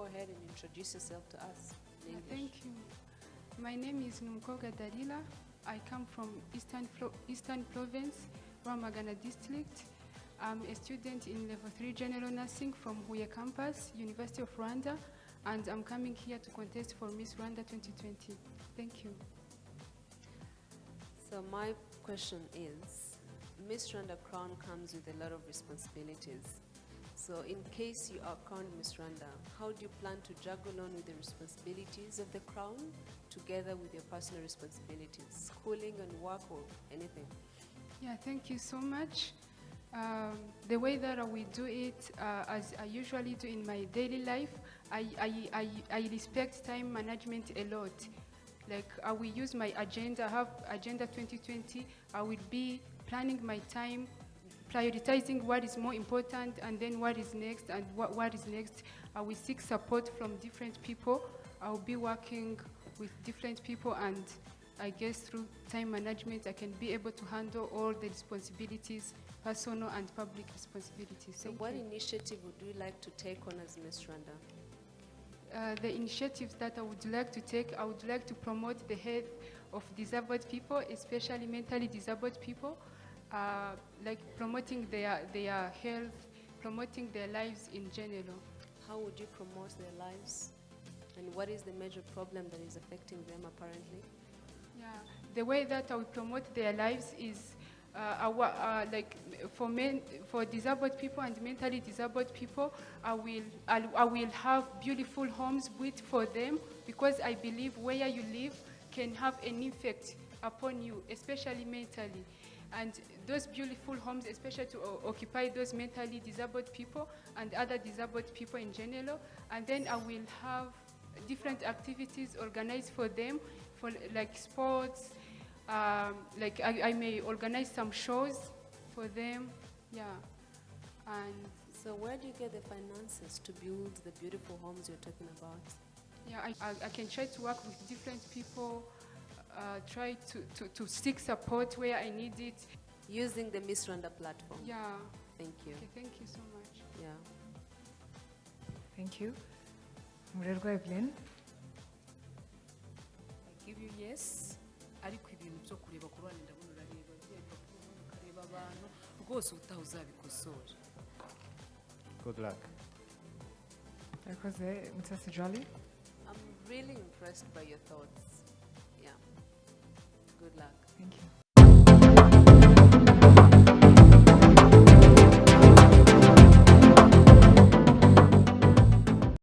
go ahead and introduce yourself to us in English. Thank you. My name is Numukobwa Dalillah. I come from Eastern Province, Rwanda District. I'm a student in Level 3 General Nursing from Huye Campus, University of Rwanda, and I'm coming here to contest for Miss Rwanda 2020. Thank you. So my question is, Miss Rwanda crown comes with a lot of responsibilities. So in case you are crowned Miss Rwanda, how do you plan to juggle on with the responsibilities of the crown together with your personal responsibilities, schooling and work or anything? Yeah, thank you so much. The way that I will do it, as I usually do in my daily life, I respect time management a lot. Like I will use my agenda, I have Agenda 2020, I will be planning my time, prioritizing what is more important and then what is next and what is next. I will seek support from different people. I will be working with different people, and I guess through time management I can be able to handle all the responsibilities, personal and public responsibilities. So what initiative would you like to take on as Miss Rwanda? The initiatives that I would like to take, I would like to promote the health of disabled people, especially mentally disabled people, like promoting their health, promoting their lives in general. How would you promote their lives? And what is the major problem that is affecting them apparently? Yeah, the way that I will promote their lives is like for disabled people and mentally disabled people, I will have beautiful homes built for them, because I believe where you live can have an effect upon you, especially mentally. And those beautiful homes, especially to occupy those mentally disabled people and other disabled people in general. And then I will have different activities organized for them, for like sports. Like I may organize some shows for them, yeah. And so where do you get the finances to build the beautiful homes you're talking about? Yeah, I can try to work with different people, try to seek support where I need it. Using the Miss Rwanda platform? Yeah. Thank you. Okay, thank you so much. Yeah. Thank you. Murerwa Evelyn. I give you yes. Ariko ibintu byo kureba ku bana ndabona urareba ukareba abantu rwose utaha uzabikosora. Good luck. I'm really impressed by your thoughts. Yeah. Good luck. Thank you.